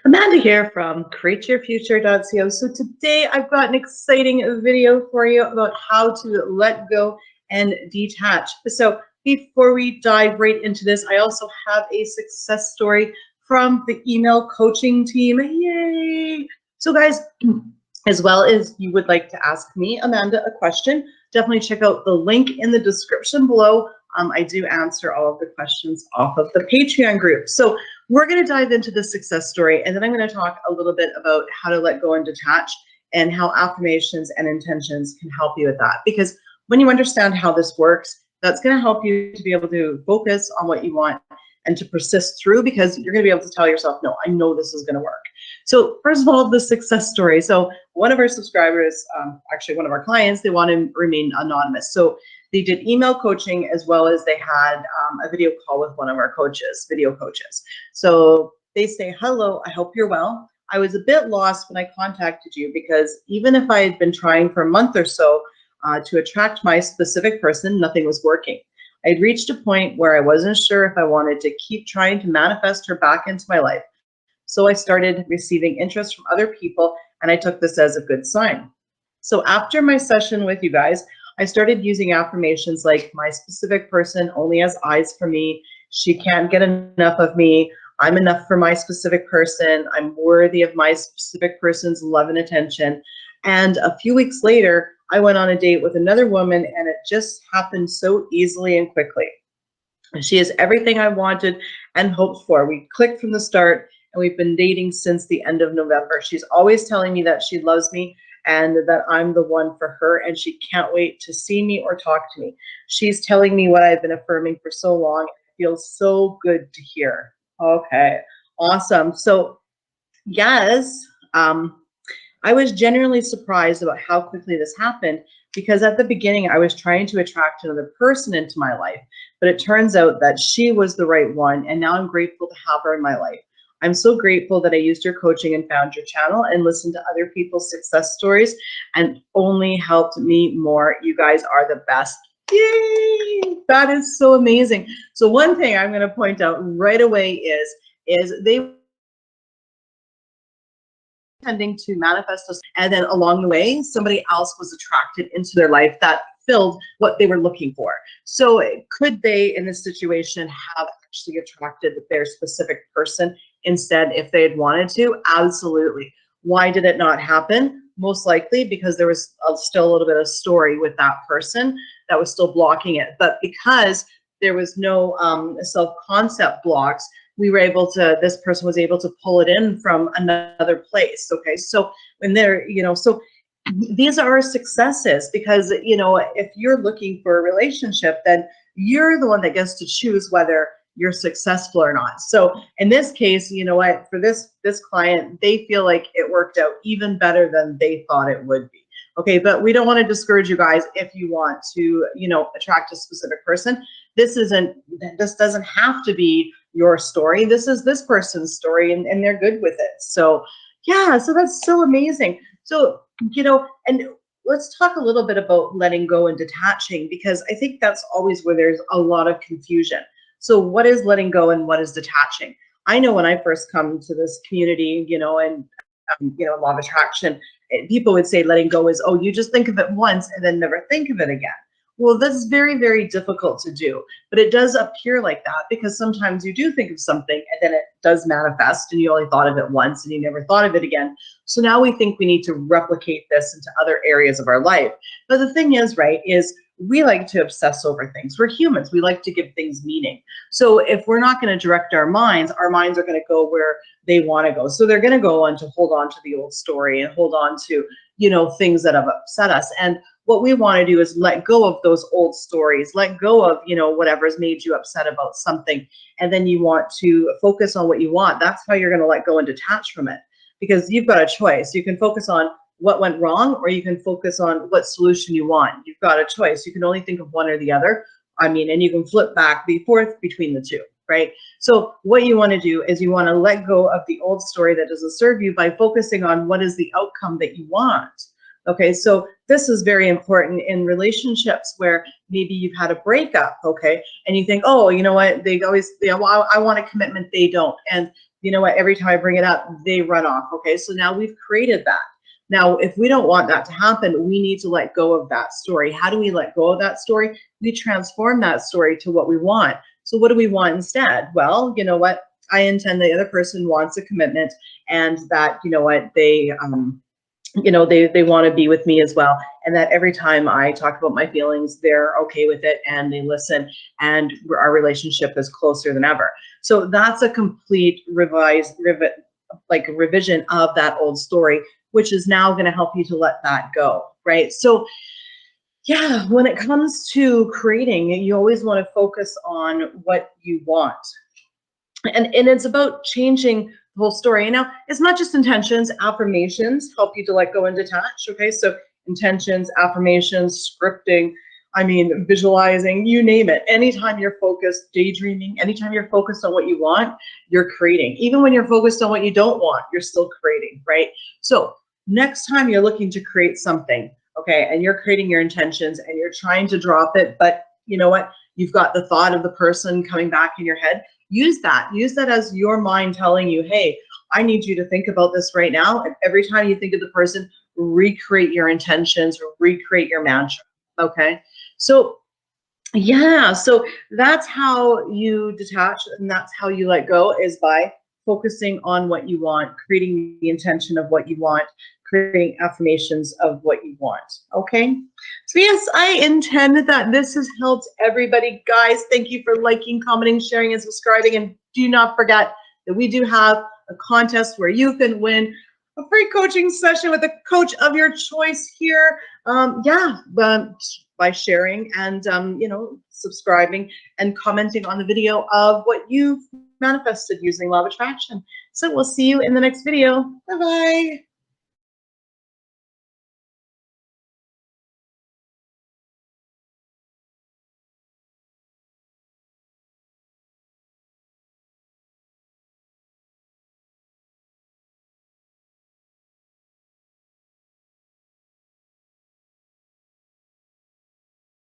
Amanda here from createyourfuture.co. So today I've got an exciting video for you about how to let go and detach. So before we dive right into this, I also have a success story from the email coaching team. Yay! So guys, as well as you would like to ask me, Amanda, a question, definitely check out the link in the description below. I do answer all of the questions off of the Patreon group. So we're going to dive into the success story, and then I'm going to talk a little bit about how to let go and detach and how affirmations and intentions can help you with that. Because when you understand how this works, that's going to help you to be able to focus on what you want and to persist through, because you're going to be able to tell yourself, no, I know this is going to work. So first of all, the success story. So one of our subscribers, actually one of our clients, they want to remain anonymous. So they did email coaching as well as they had a video call with one of our coaches, video coaches. So they say, hello, I hope you're well. I was a bit lost when I contacted you because even if I had been trying for a month or so to attract my specific person, nothing was working. I'd reached a point where I wasn't sure if I wanted to keep trying to manifest her back into my life. So I started receiving interest from other people, and I took this as a good sign. So after my session with you guys, I started using affirmations like my specific person only has eyes for me, she can't get enough of me, I'm enough for my specific person, I'm worthy of my specific person's love and attention. And a few weeks later, I went on a date with another woman, and it just happened so easily and quickly. She is everything I wanted and hoped for. We clicked from the start, and we've been dating since the end of November. She's always telling me that she loves me and that I'm the one for her, and she can't wait to see me or talk to me. She's telling me what I've been affirming for so long. It feels so good to hear. Okay, awesome. So yes, I was genuinely surprised about how quickly this happened, because at the beginning I was trying to attract another person into my life, but it turns out that she was the right one, and now I'm grateful to have her in my life. I'm so grateful that I used your coaching and found your channel and listened to other people's success stories, and only helped me more. You guys are the best. Yay! That is so amazing. So one thing I'm going to point out right away is they tending to manifest us, and then along the way somebody else was attracted into their life that filled what they were looking for. So could they in this situation have actually attracted their specific person instead if they had wanted to? Absolutely. Why did it not happen? Most likely because there was still a little bit of story with that person that was still blocking it. But because there was no self-concept blocks, we were able to, this person was able to pull it in from another place. Okay, so when they're, so these are successes, because, if you're looking for a relationship, then you're the one that gets to choose whether you're successful or not. So in this case, you know what, for this client, they feel like it worked out even better than they thought it would be. Okay, but we don't want to discourage you guys if you want to, attract a specific person. This doesn't have to be your story. This is this person's story, and they're good with it. So yeah, so that's so amazing. So, and let's talk a little bit about letting go and detaching, because I think that's always where there's a lot of confusion. So what is letting go and what is detaching? I know when I first come to this community, and law of attraction, people would say letting go is, oh, you just think of it once and then never think of it again. Well, that's very, very difficult to do, but it does appear like that because sometimes you do think of something and then it does manifest and you only thought of it once and you never thought of it again. So now we think we need to replicate this into other areas of our life. But the thing is, right, is we like to obsess over things. We're humans. We like to give things meaning. So if we're not going to direct our minds are going to go where they want to go. So they're going to go on to hold on to the old story and hold on to, things that have upset us. And what we want to do is let go of those old stories, let go of, whatever's made you upset about something. And then you want to focus on what you want. That's how you're going to let go and detach from it, because you've got a choice. You can focus on what went wrong, or you can focus on what solution you want. You've got a choice. You can only think of one or the other. And you can flip back and forth between the two, right? So what you want to do is you want to let go of the old story that doesn't serve you by focusing on what is the outcome that you want. Okay, so this is very important in relationships where maybe you've had a breakup, okay, and you think, oh, you know what, they always, I want a commitment, they don't. And you know what, every time I bring it up, they run off. Okay, so now we've created that. Now, if we don't want that to happen, we need to let go of that story. How do we let go of that story? We transform that story to what we want. So what do we want instead? Well, you know what? I intend the other person wants a commitment, and that, you know what, they want to be with me as well, and that every time I talk about my feelings, they're okay with it and they listen, and our relationship is closer than ever. So that's a complete revision of that old story, which is now going to help you to let that go, right? So yeah, when it comes to creating, you always want to focus on what you want. And it's about changing the whole story. And now, it's not just intentions. Affirmations help you to let go and detach. Okay, so intentions, affirmations, scripting, I mean, visualizing, you name it. Anytime you're focused, daydreaming, anytime you're focused on what you want, you're creating. Even when you're focused on what you don't want, you're still creating, right? So next time you're looking to create something, okay, and you're creating your intentions and you're trying to drop it, but you know what? You've got the thought of the person coming back in your head. Use that as your mind telling you, hey, I need you to think about this right now. And every time you think of the person, recreate your intentions or recreate your mantra. Okay. So yeah, so that's how you detach, and that's how you let go, is by focusing on what you want, creating the intention of what you want, creating affirmations of what you want. Okay. So yes, I intend that this has helped everybody. Guys, thank you for liking, commenting, sharing, and subscribing. And do not forget that we do have a contest where you can win a free coaching session with a coach of your choice here. By sharing and subscribing and commenting on the video of what you've manifested using law of attraction. So we'll see you in the next video. Bye-bye.